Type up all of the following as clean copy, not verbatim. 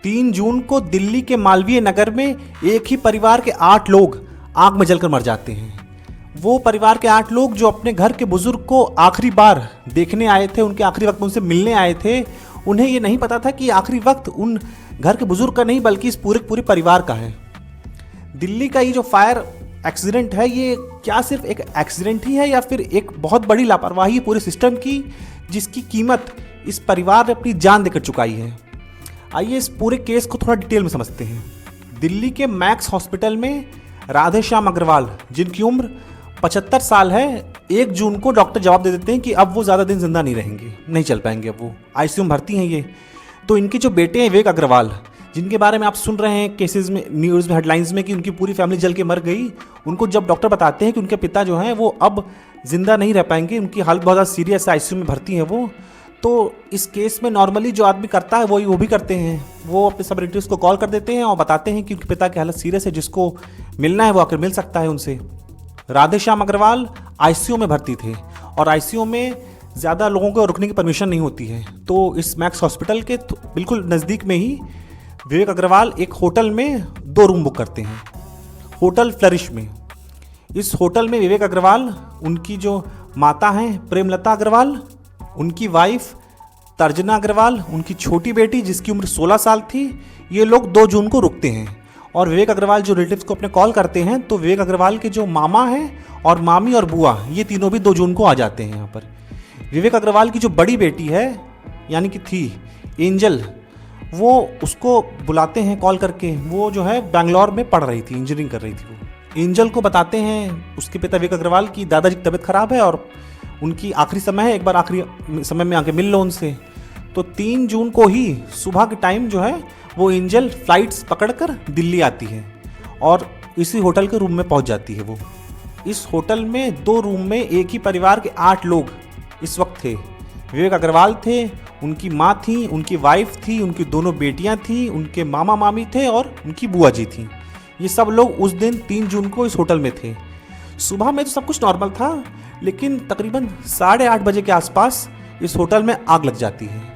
3 जून को दिल्ली के मालवीय नगर में एक ही परिवार के 8 लोग आग में जलकर मर जाते हैं। वो परिवार के 8 लोग जो अपने घर के बुजुर्ग को आखिरी बार देखने आए थे, उनके आखिरी वक्त उनसे मिलने आए थे, उन्हें ये नहीं पता था कि आखिरी वक्त उन घर के बुजुर्ग का नहीं बल्कि इस पूरे परिवार का है। दिल्ली का ये जो फायर एक्सीडेंट है, ये क्या सिर्फ एक एक्सीडेंट ही है या फिर एक बहुत बड़ी लापरवाही पूरे सिस्टम की, जिसकी कीमत इस परिवार ने अपनी जान देकर चुकाई है। आइए इस पूरे केस को थोड़ा डिटेल में समझते हैं। दिल्ली के मैक्स हॉस्पिटल में राधेश्याम अग्रवाल, जिनकी उम्र 75 साल है, 1 जून को डॉक्टर जवाब दे देते हैं कि अब वो ज़्यादा दिन जिंदा नहीं रहेंगे, नहीं चल पाएंगे, अब वो आईसीयू में भर्ती हैं। ये तो इनके जो बेटे हैं विवेक अग्रवाल, जिनके बारे में आप सुन रहे हैं केसेस में, न्यूज़ में, हेडलाइंस में कि उनकी पूरी फैमिली जल के मर गई, उनको जब डॉक्टर बताते हैं कि उनके पिता जो हैं वो अब जिंदा नहीं रह पाएंगे, उनकी हालत बहुत ज़्यादा सीरियस है, आईसीयू में भर्ती हैं वो, तो इस केस में नॉर्मली जो आदमी करता है वो भी करते हैं, वो अपने सब रिलेटिव्स को कॉल कर देते हैं और बताते हैं कि उनके पिता की हालत सीरियस है, जिसको मिलना है वो आकर मिल सकता है उनसे। राधेश्याम अग्रवाल आईसीयू में भर्ती थे और आईसीयू में ज़्यादा लोगों को रुकने की परमिशन नहीं होती है, तो इस मैक्स हॉस्पिटल के बिल्कुल नज़दीक में ही विवेक अग्रवाल एक होटल में 2 रूम बुक करते हैं, होटल फ्लरिश में। इस होटल में विवेक अग्रवाल, उनकी जो माता हैं प्रेमलता अग्रवाल, उनकी वाइफ तर्जना अग्रवाल, उनकी छोटी बेटी जिसकी उम्र 16 साल थी, ये लोग 2 जून को रुकते हैं। और विवेक अग्रवाल जो रिलेटिव्स को अपने कॉल करते हैं, तो विवेक अग्रवाल के जो मामा हैं और मामी और बुआ, ये तीनों भी 2 जून को आ जाते हैं यहाँ पर। विवेक अग्रवाल की जो बड़ी बेटी है, यानी कि थी एंजल, वो उसको बुलाते हैं कॉल करके, वो जो है बैंगलोर में पढ़ रही थी, इंजीनियरिंग कर रही थी वो। एंजल को बताते हैं उसके पिता विवेक अग्रवाल की दादाजी की तबीयत खराब है और उनकी आखिरी समय है, एक बार आखिरी समय में आके मिल लो उनसे। तो 3 जून को ही सुबह के टाइम जो है वो एंजल फ्लाइट्स पकड़कर दिल्ली आती है और इसी होटल के रूम में पहुंच जाती है वो। इस होटल में 2 रूम में एक ही परिवार के 8 लोग इस वक्त थे। विवेक अग्रवाल थे, उनकी माँ थी, उनकी वाइफ थी, उनकी 2 बेटियां थी, उनके मामा मामी थे और उनकी बुआ जी थी। ये सब लोग उस दिन 3 जून को इस होटल में थे। सुबह में तो सब कुछ नॉर्मल था, लेकिन तकरीबन 8:30 बजे के आसपास इस होटल में आग लग जाती है।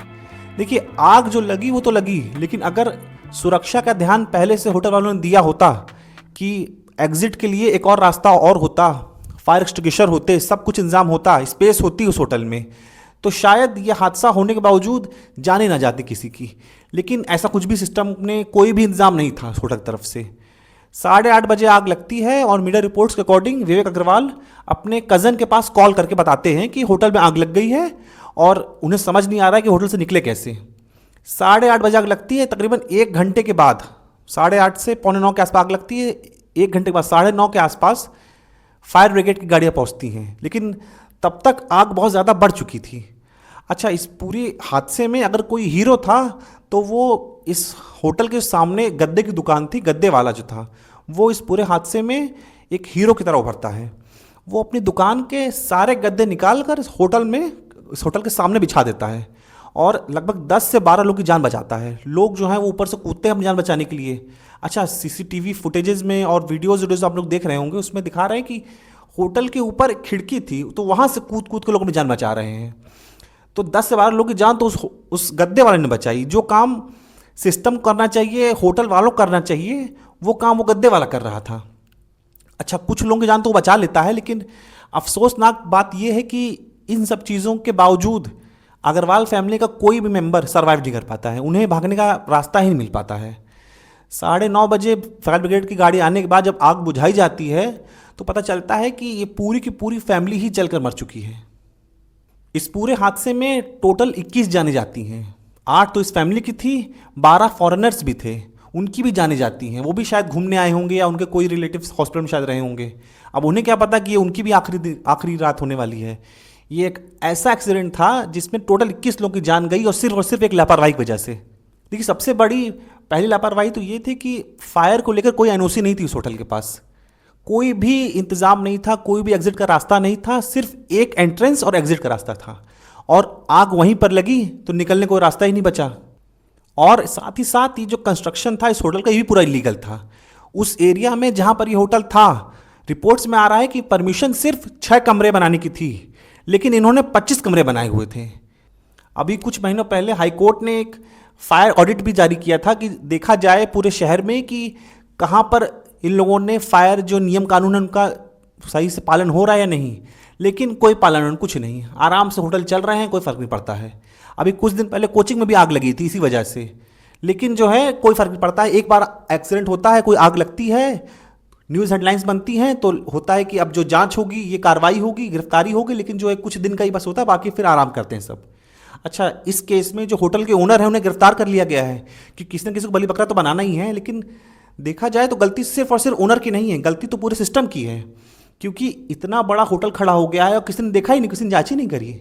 देखिए, आग जो लगी वो तो लगी, लेकिन अगर सुरक्षा का ध्यान पहले से होटल वालों ने दिया होता कि एग्जिट के लिए एक और रास्ता और होता, फायर एक्सटिंग्विशर होते, सब कुछ इंतजाम होता, स्पेस होती उस होटल में, तो शायद यह हादसा होने के बावजूद जाने ना जाती किसी की। लेकिन ऐसा कुछ भी सिस्टम में कोई भी इंतजाम नहीं था होटल की तरफ से। 8:30 बजे आग लगती है और मीडिया रिपोर्ट्स के अकॉर्डिंग विवेक अग्रवाल अपने कज़न के पास कॉल करके बताते हैं कि होटल में आग लग गई है और उन्हें समझ नहीं आ रहा है कि होटल से निकले कैसे। 8:30 बजे आग लगती है, तकरीबन 1 घंटे के बाद, 8:30 से 8:45 के आसपास आग लगती है, 1 घंटे के बाद 9:30 के आसपास फायर ब्रिगेड की गाड़ियाँ पहुँचती हैं, लेकिन तब तक आग बहुत ज़्यादा बढ़ चुकी थी। अच्छा, इस पूरे हादसे में अगर कोई हीरो था तो वो इस होटल के सामने गद्दे की दुकान थी, गद्दे वाला जो था वो इस पूरे हादसे में एक हीरो की तरह उभरता है। वो अपनी दुकान के सारे गद्दे निकाल कर इस होटल के सामने बिछा देता है और लगभग 10 से 12 लोग की जान बचाता है। लोग जो हैं वो ऊपर से कूदते हैं अपनी जान बचाने के लिए। अच्छा, सीसीटीवी फुटेजेस में और वीडियोज़ आप लोग देख रहे होंगे, उसमें दिखा रहे हैं कि होटल के ऊपर एक खिड़की थी, तो वहाँ से कूद के लोग अपनी जान बचा रहे हैं। तो 10 से 12 लोग की जान तो उस गद्दे वाले ने बचाई। जो काम सिस्टम करना चाहिए, होटल वालों करना चाहिए, वो काम वो गद्दे वाला कर रहा था। अच्छा, कुछ लोगों की जान तो बचा लेता है, लेकिन अफसोसनाक बात यह है कि इन सब चीज़ों के बावजूद अग्रवाल फैमिली का कोई भी मेंबर सर्वाइव नहीं कर पाता है, उन्हें भागने का रास्ता ही नहीं मिल पाता है। 9:30 बजे फायर ब्रिगेड की गाड़ी आने के बाद जब आग बुझाई जाती है तो पता चलता है कि ये पूरी की पूरी फैमिली ही जलकर मर चुकी है। इस पूरे हादसे में टोटल 21 जाने जाती हैं। 8 तो इस फैमिली की थी, 12 फॉरेनर्स भी थे, उनकी भी जाने जाती हैं। वो भी शायद घूमने आए होंगे या उनके कोई रिलेटिव्स हॉस्पिटल में शायद रहे होंगे। अब उन्हें क्या पता कि ये उनकी भी आखिरी रात होने वाली है। ये एक ऐसा एक्सीडेंट था जिसमें टोटल 21 लोगों की जान गई और सिर्फ एक लापरवाही की वजह से। देखिए, सबसे बड़ी पहली लापरवाही तो ये थी कि फायर को लेकर कोई एनओसी नहीं थी उस होटल के पास, कोई भी इंतज़ाम नहीं था, कोई भी एग्जिट का रास्ता नहीं था, सिर्फ एक एंट्रेंस और एग्जिट का रास्ता था और आग वहीं पर लगी तो निकलने को रास्ता ही नहीं बचा। और साथ ही साथ ये जो कंस्ट्रक्शन था इस होटल का, ये भी पूरा इलीगल था। उस एरिया में जहाँ पर ये होटल था, रिपोर्ट्स में आ रहा है कि परमिशन सिर्फ 6 कमरे बनाने की थी, लेकिन इन्होंने 25 कमरे बनाए हुए थे। अभी कुछ महीनों पहले हाईकोर्ट ने एक फायर ऑडिट भी जारी किया था कि देखा जाए पूरे शहर में कि कहाँ पर इन लोगों ने फायर जो नियम कानून है उनका सही से पालन हो रहा है या नहीं। लेकिन कोई पालन कुछ नहीं, आराम से होटल चल रहे हैं, कोई फ़र्क नहीं पड़ता है। अभी कुछ दिन पहले कोचिंग में भी आग लगी थी इसी वजह से, लेकिन जो है कोई फ़र्क नहीं पड़ता है। एक बार एक्सीडेंट होता है, कोई आग लगती है, न्यूज़ हेडलाइंस बनती हैं, तो होता है कि अब जो जांच होगी, ये कार्रवाई होगी, गिरफ्तारी होगी, लेकिन जो है कुछ दिन का ही बस होता है, बाकी फिर आराम करते हैं सब। अच्छा, इस केस में जो होटल के ओनर है उन्हें गिरफ्तार कर लिया गया है कि किसी न किसी को बलि बकरा तो बनाना ही है। लेकिन देखा जाए तो गलती सिर्फ और सिर्फ ओनर की नहीं है, गलती तो पूरे सिस्टम की है, क्योंकि इतना बड़ा होटल खड़ा हो गया है और किसी ने देखा ही नहीं, किसी ने जांच ही नहीं करी।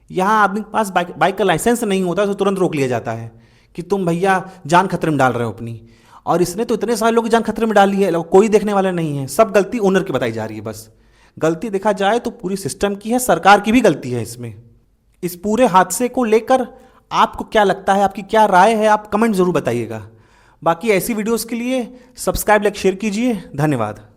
यहाँ आदमी के पास बाइक का लाइसेंस नहीं होता तो तुरंत रोक लिया जाता है कि तुम भैया जान खतरे में डाल रहे हो अपनी। और इसने तो इतने सारे लोग की जान खतरे में डाली है, कोई देखने वाला नहीं है। सब गलती ओनर की बताई जा रही है बस। गलती देखा जाए तो पूरी सिस्टम की है, सरकार की भी गलती है इसमें। इस पूरे हादसे को लेकर आपको क्या लगता है, आपकी क्या राय है, आप कमेंट ज़रूर बताइएगा। बाकी ऐसी वीडियोस के लिए सब्सक्राइब, लाइक, शेयर कीजिए। धन्यवाद।